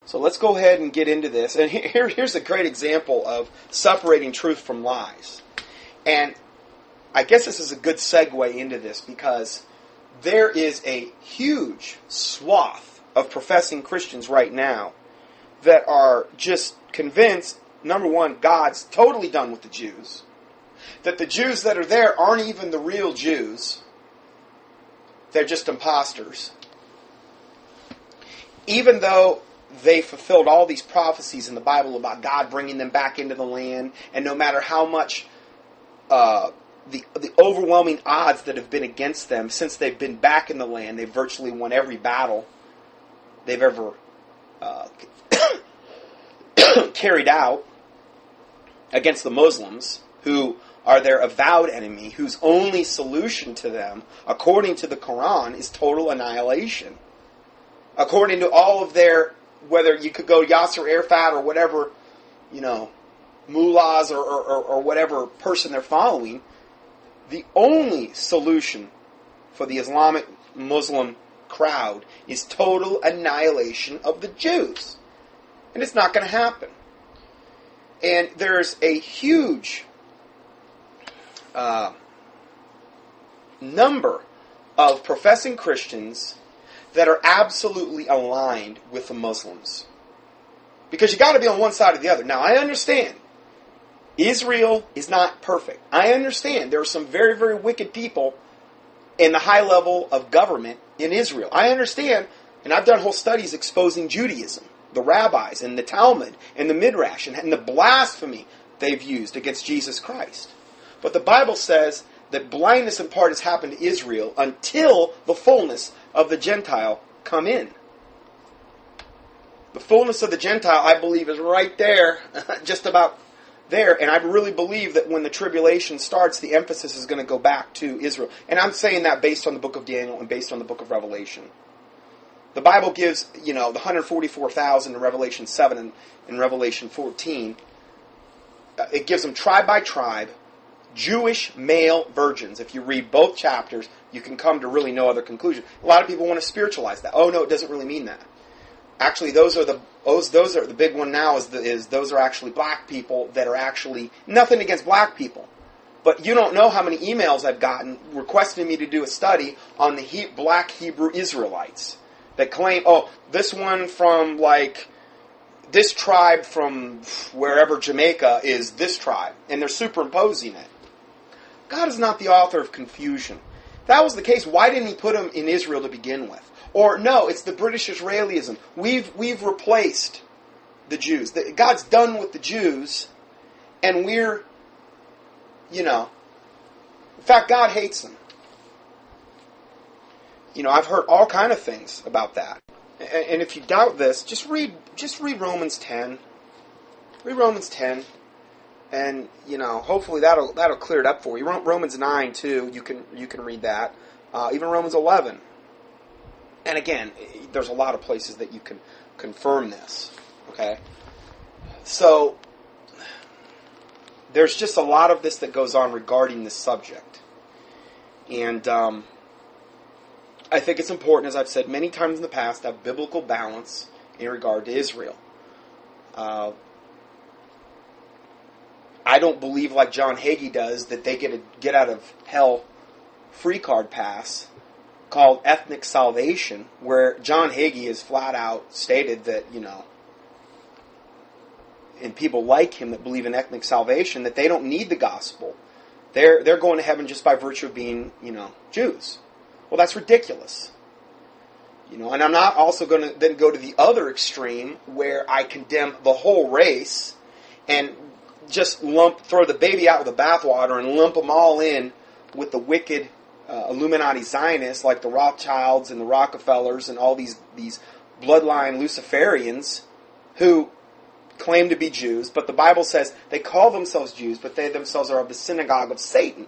So let's go ahead and get into this. And here's a great example of separating truth from lies. And I guess this is a good segue into this because there is a huge swath of professing Christians right now that are just convinced, number one, God's totally done with the Jews. That the Jews that are there aren't even the real Jews. They're just imposters. Even though they fulfilled all these prophecies in the Bible about God bringing them back into the land, and no matter how much the overwhelming odds that have been against them since they've been back in the land, they've virtually won every battle they've ever carried out against the Muslims, who are their avowed enemy, whose only solution to them, according to the Quran, is total annihilation. According to all of their, whether you could go Yasser Arafat or whatever, mullahs or whatever person they're following, the only solution for the Islamic Muslim crowd is total annihilation of the Jews. And it's not going to happen. And there's a huge number of professing Christians that are absolutely aligned with the Muslims. Because you got to be on one side or the other. Now, I understand Israel is not perfect. I understand there are some very, very wicked people in the high level of government in Israel. I understand, and I've done whole studies exposing Judaism, the rabbis, and the Talmud, and the Midrash, and the blasphemy they've used against Jesus Christ. But the Bible says that blindness in part has happened to Israel until the fullness of the Gentile come in. The fullness of the Gentile, I believe, is right there, just about there. And I really believe that when the tribulation starts, the emphasis is going to go back to Israel. And I'm saying that based on the book of Daniel and based on the book of Revelation. The Bible gives, the 144,000 in Revelation 7 and in Revelation 14. It gives them tribe by tribe, Jewish male virgins. If you read both chapters, you can come to really no other conclusion. A lot of people want to spiritualize that. Oh no, it doesn't really mean that. Actually, those are the big one now. Is those are actually black people that are actually nothing against black people, but you don't know how many emails I've gotten requesting me to do a study on the black Hebrew Israelites that claim, oh, this one from this tribe from wherever Jamaica is this tribe, and they're superimposing it. God is not the author of confusion. If that was the case, why didn't He put them in Israel to begin with? Or no, it's the British Israelism. We've replaced the Jews. God's done with the Jews, and we're, in fact, God hates them. I've heard all kind of things about that. And if you doubt this, just read Romans 10. Read Romans 10. And, hopefully that'll clear it up for you. Romans 9, too, you can read that. Even Romans 11. And again, there's a lot of places that you can confirm this. Okay? So, there's just a lot of this that goes on regarding this subject. And I think it's important, as I've said many times in the past, to have biblical balance in regard to Israel. I don't believe, like John Hagee does, that they get a get out of hell free card pass called ethnic salvation, where John Hagee has flat out stated that, and people like him that believe in ethnic salvation, that they don't need the gospel. They're going to heaven just by virtue of being, Jews. Well, that's ridiculous. And I'm not also going to then go to the other extreme where I condemn the whole race and just throw the baby out with the bathwater and lump them all in with the wicked Illuminati Zionists like the Rothschilds and the Rockefellers and all these bloodline Luciferians who claim to be Jews, but the Bible says they call themselves Jews, but they themselves are of the synagogue of Satan.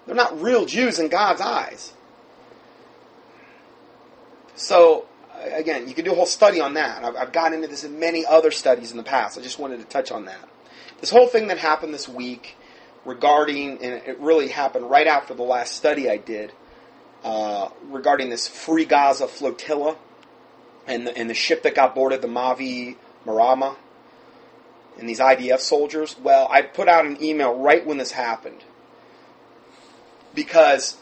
They're not real Jews in God's eyes. So, again, you can do a whole study on that. I've gotten into this in many other studies in the past. I just wanted to touch on that. This whole thing that happened this week regarding, and it really happened right after the last study I did, regarding this Free Gaza Flotilla. and the ship that got boarded, the Mavi Marama, and these IDF soldiers. Well, I put out an email right when this happened because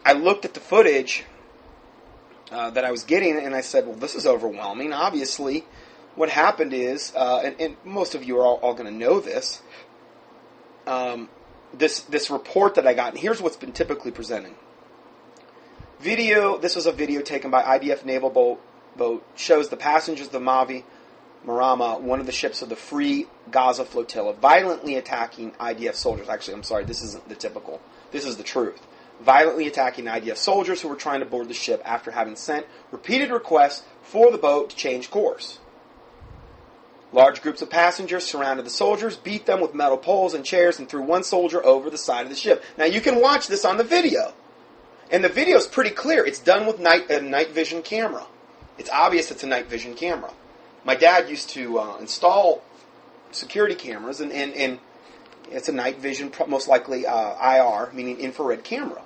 I looked at the footage that I was getting, and I said, well, this is overwhelming. Obviously, what happened is, and most of you are all going to know this, this report that I got, and here's what's been typically presented. This was a video taken by IDF naval boat, shows the passengers of the Mavi Marama, one of the ships of the Free Gaza Flotilla, violently attacking IDF soldiers. Actually, I'm sorry, this isn't the typical. This is the truth. Violently attacking IDF soldiers who were trying to board the ship after having sent repeated requests for the boat to change course. Large groups of passengers surrounded the soldiers, beat them with metal poles and chairs, and threw one soldier over the side of the ship. Now, you can watch this on the video. And the video is pretty clear. It's done with a night vision camera. It's obvious it's a night vision camera. My dad used to install security cameras, and it's a night vision, most likely IR, meaning infrared camera.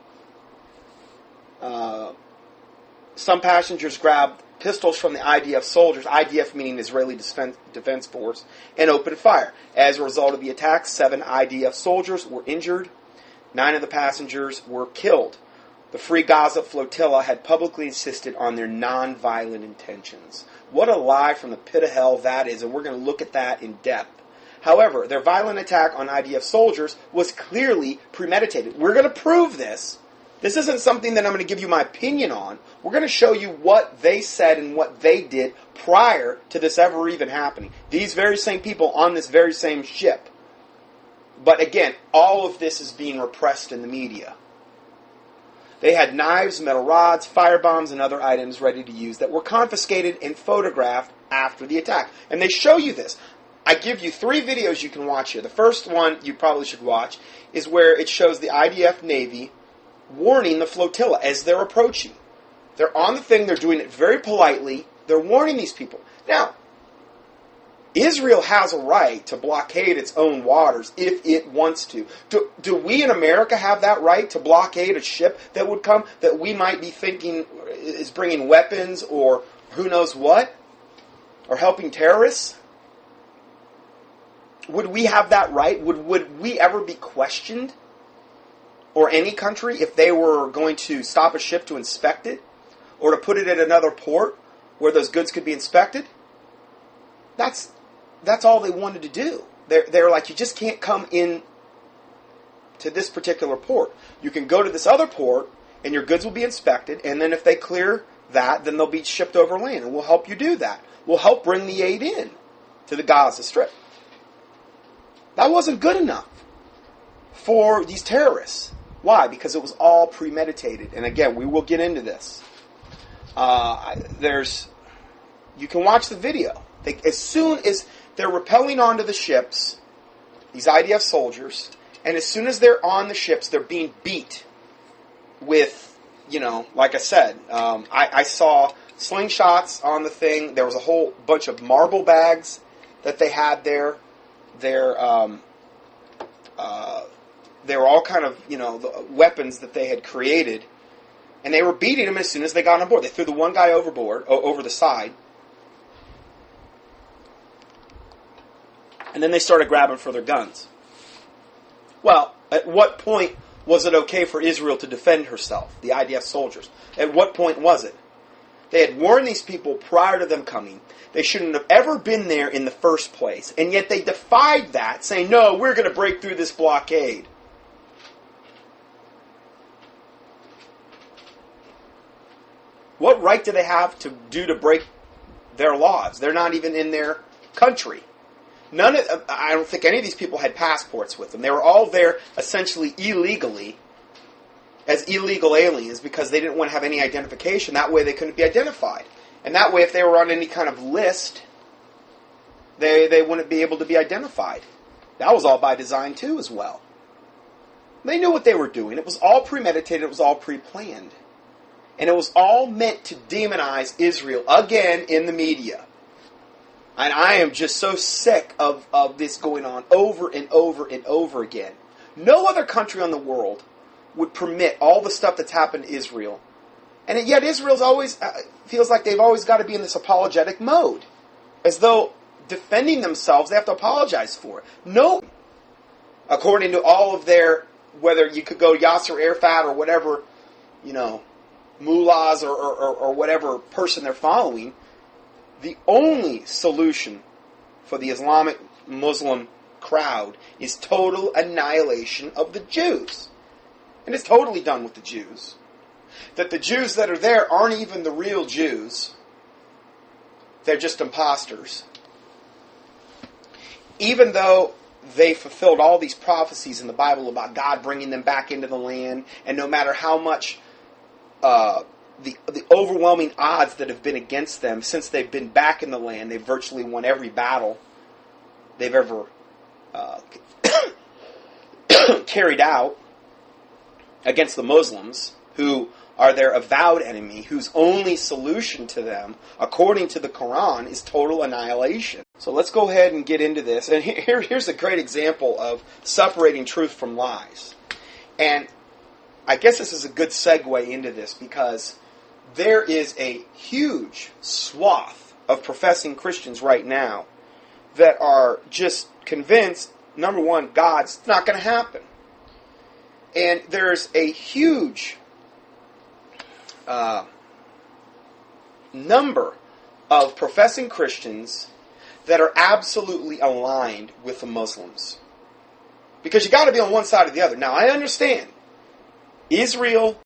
Some passengers grabbed pistols from the IDF soldiers, IDF meaning Israeli Defense Force, and opened fire. As a result of the attack, 7 IDF soldiers were injured. 9 of the passengers were killed. The Free Gaza Flotilla had publicly insisted on their non-violent intentions. What a lie from the pit of hell that is, and we're going to look at that in depth. However, their violent attack on IDF soldiers was clearly premeditated. We're going to prove this. This isn't something that I'm going to give you my opinion on. We're going to show you what they said and what they did prior to this ever even happening. These very same people on this very same ship. But again, all of this is being repressed in the media. They had knives, metal rods, firebombs, and other items ready to use that were confiscated and photographed after the attack. And they show you this. I give you 3 videos you can watch here. The first one you probably should watch is where it shows the IDF Navy warning the flotilla as they're approaching. They're on the thing. They're doing it very politely. They're warning these people. Now, Israel has a right to blockade its own waters if it wants to. Do we in America have that right to blockade a ship that would come that we might be thinking is bringing weapons or who knows what? Or helping terrorists? Would we have that right? Would we ever be questioned? Or any country if they were going to stop a ship to inspect it? Or to put it at another port where those goods could be inspected? That's all they wanted to do. They're like, you just can't come in to this particular port. You can go to this other port, and your goods will be inspected, and then if they clear that, then they'll be shipped over land, and we'll help you do that. We'll help bring the aid in to the Gaza Strip. That wasn't good enough for these terrorists. Why? Because it was all premeditated. And again, we will get into this. You can watch the video. As soon as they're rappelling onto the ships, these IDF soldiers, and as soon as they're on the ships, they're being beat with, like I said, I saw slingshots on the thing. There was a whole bunch of marble bags that they had there. They were all kind of, the weapons that they had created. And they were beating them as soon as they got on board. They threw the one guy overboard, over the side. And then they started grabbing for their guns. Well, at what point was it okay for Israel to defend herself, the IDF soldiers? At what point was it? They had warned these people prior to them coming. They shouldn't have ever been there in the first place. And yet they defied that, saying, no, we're going to break through this blockade. What right do they have to break their laws? They're not even in their country. I don't think any of these people had passports with them. They were all there essentially illegally, as illegal aliens, because they didn't want to have any identification. That way they couldn't be identified. And that way if they were on any kind of list, they wouldn't be able to be identified. That was all by design too as well. They knew what they were doing. It was all premeditated. It was all pre-planned. And it was all meant to demonize Israel again in the media. And I am just so sick of this going on over and over and over again. No other country on the world would permit all the stuff that's happened to Israel And yet Israel's always feels like they've always got to be in this apologetic mode. As though defending themselves, they have to apologize for it. No. According to all of their, whether you could go Yasser Arafat or whatever, mullahs or whatever person they're following, the only solution for the Islamic Muslim crowd is total annihilation of the Jews. And it's totally done with the Jews. That the Jews that are there aren't even the real Jews. They're just imposters. Even though they fulfilled all these prophecies in the Bible about God bringing them back into the land, and no matter how much the overwhelming odds that have been against them since they've been back in the land, they've virtually won every battle they've ever carried out against the Muslims, who are their avowed enemy, whose only solution to them, according to the Quran, is total annihilation. So let's go ahead and get into this. And here's a great example of separating truth from lies. And I guess this is a good segue into this, because there is a huge swath of professing Christians right now that are just convinced, number one, God's not going to happen. And there's a huge number of professing Christians that are absolutely aligned with the Muslims. Because you got to be on one side or the other. Now, I understand Israel